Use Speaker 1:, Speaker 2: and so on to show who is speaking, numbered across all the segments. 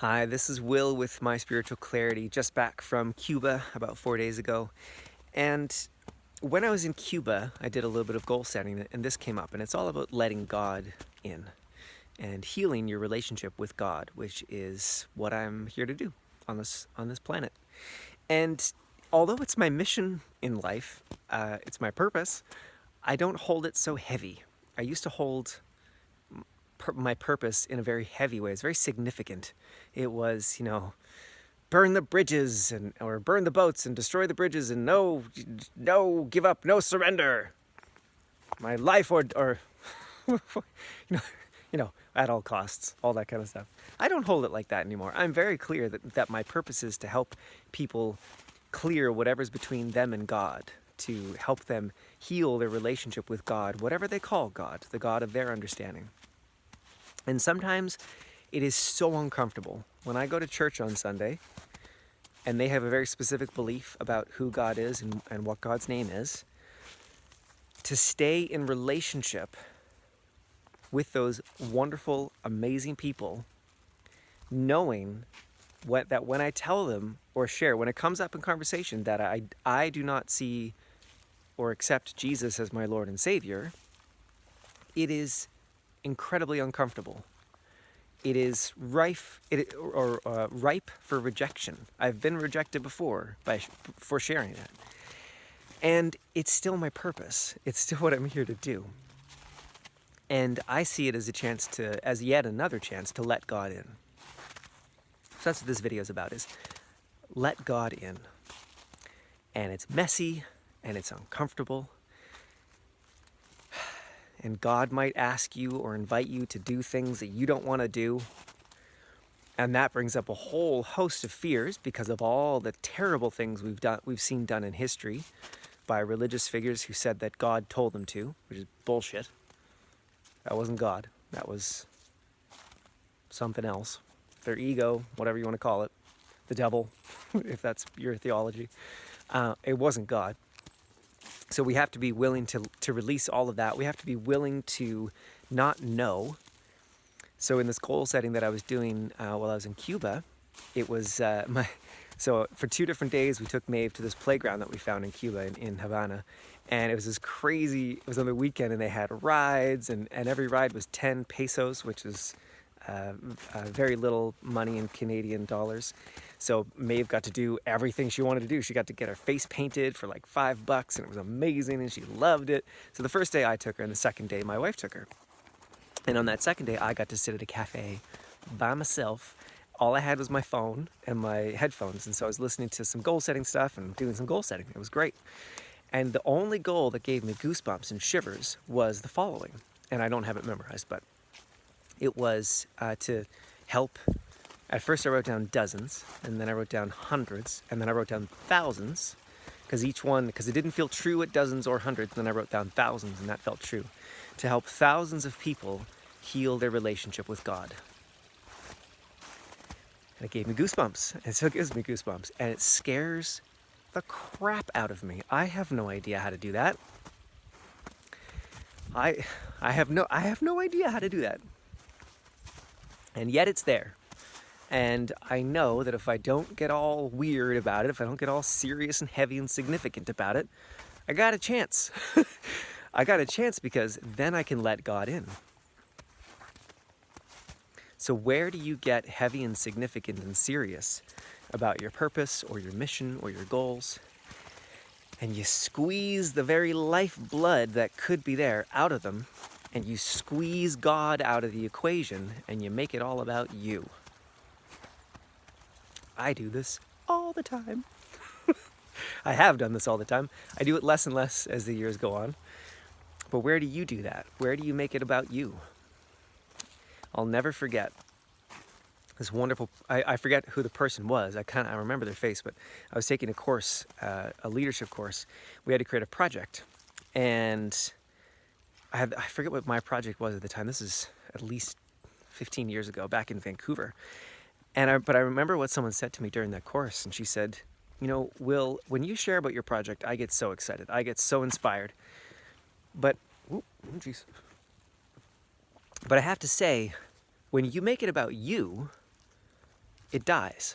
Speaker 1: Hi, this is Will with My Spiritual Clarity, just back from Cuba about 4 days ago. And when I was in Cuba, I did a little bit of goal setting, and this came up, and it's all about letting God in and healing your relationship with God, which is what I'm here to do on this planet. And although it's my mission in life, it's my purpose, I don't hold it so heavy. I used to hold my purpose in a very heavy way. It's very significant. It was, burn the bridges or burn the boats and destroy the bridges and no give up, no surrender. My life or you know, at all costs, all that kind of stuff. I don't hold it like that anymore. I'm very clear that my purpose is to help people clear whatever's between them and God, to help them heal their relationship with God, whatever they call God, the God of their understanding. And sometimes it is so uncomfortable. When I go to church on Sunday and they have a very specific belief about who God is and what God's name is, to stay in relationship with those wonderful, amazing people, knowing that when I tell them or share, when it comes up in conversation that I do not see or accept Jesus as my Lord and Savior, it is incredibly uncomfortable. It is ripe for rejection. I've been rejected before for sharing it. And it's still my purpose. It's still what I'm here to do. And I see it as yet another chance to let God in. So that's what this video is about, is let God in. And it's messy and it's uncomfortable. And God might ask you or invite you to do things that you don't want to do. And that brings up a whole host of fears because of all the terrible things we've seen done in history by religious figures who said that God told them to, which is bullshit. That wasn't God. That was something else. Their ego, whatever you want to call it. The devil, if that's your theology. It wasn't God. So we have to be willing to release all of that. We have to be willing to not know. So in this goal setting that I was doing while I was in Cuba, it was so for 2 different days we took Maeve to this playground that we found in Cuba, in Havana. And it was this crazy, it was on the weekend and they had rides and every ride was 10 pesos, which is very little money in Canadian dollars. So Maeve got to do everything she wanted to do. She got to get her face painted for like $5 and it was amazing and she loved it. So the first day I took her and the second day my wife took her. And on that second day I got to sit at a cafe by myself. All I had was my phone and my headphones, and so I was listening to some goal setting stuff and doing some goal setting. It was great. And the only goal that gave me goosebumps and shivers was the following. And I don't have it memorized, but it was to help. At first I wrote down dozens, and then I wrote down hundreds, and then I wrote down thousands, because it didn't feel true at dozens or hundreds, and then I wrote down thousands, and that felt true. To help thousands of people heal their relationship with God. And it gave me goosebumps, and it still gives me goosebumps, and it scares the crap out of me. I have no idea how to do that. I have no idea how to do that. And yet it's there. And I know that if I don't get all weird about it, if I don't get all serious and heavy and significant about it, I got a chance. I got a chance because then I can let God in. So where do you get heavy and significant and serious about your purpose or your mission or your goals? And you squeeze the very lifeblood that could be there out of them, and you squeeze God out of the equation, and you make it all about you. I do this all the time. I have done this all the time. I do it less and less as the years go on. But where do you do that? Where do you make it about you? I'll never forget this wonderful, I forget who the person was. I remember their face, but I was taking a course, a leadership course. We had to create a project. And I forget what my project was at the time. This is at least 15 years ago, back in Vancouver. But I remember what someone said to me during that course, and she said, Will, when you share about your project, I get so excited. I get so inspired. But I have to say, when you make it about you, it dies.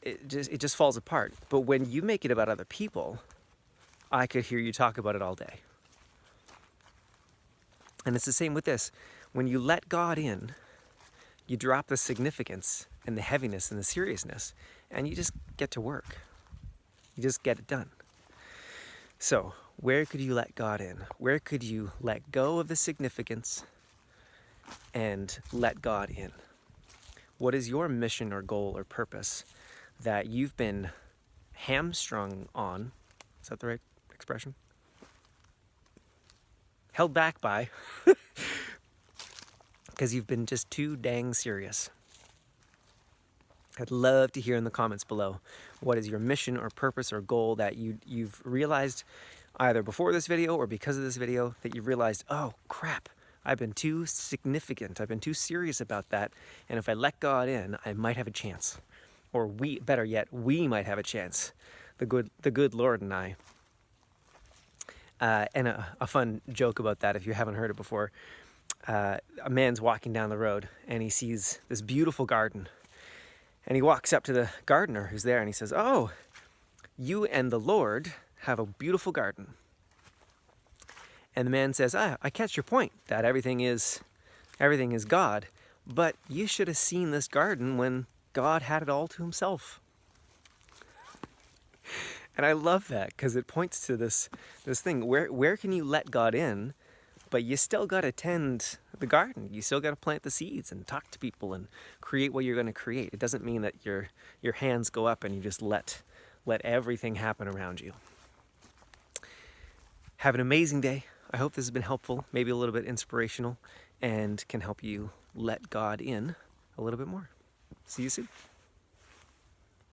Speaker 1: It just falls apart. But when you make it about other people, I could hear you talk about it all day. And it's the same with this. When you let God in, you drop the significance and the heaviness and the seriousness, and you just get to work. You just get it done. So, where could you let God in? Where could you let go of the significance and let God in? What is your mission or goal or purpose that you've been hamstrung on? Is that the right expression? Held back by because you've been just too dang serious. I'd love to hear in the comments below, what is your mission or purpose or goal that you've realized either before this video or because of this video, that you've realized, oh crap, I've been too significant, I've been too serious about that, and if I let God in, I might have a chance. Or better yet, we might have a chance, the good Lord and I. And a fun joke about that, if you haven't heard it before, a man's walking down the road and he sees this beautiful garden. And he walks up to the gardener who's there and he says, oh, you and the Lord have a beautiful garden. And the man says, I catch your point that everything is God, but you should have seen this garden when God had it all to himself. And I love that because it points to this thing. Where can you let God in, but you still got to tend the garden. You still got to plant the seeds and talk to people and create what you're going to create. It doesn't mean that your hands go up and you just let everything happen around you. Have an amazing day. I hope this has been helpful, maybe a little bit inspirational, and can help you let God in a little bit more. See you soon.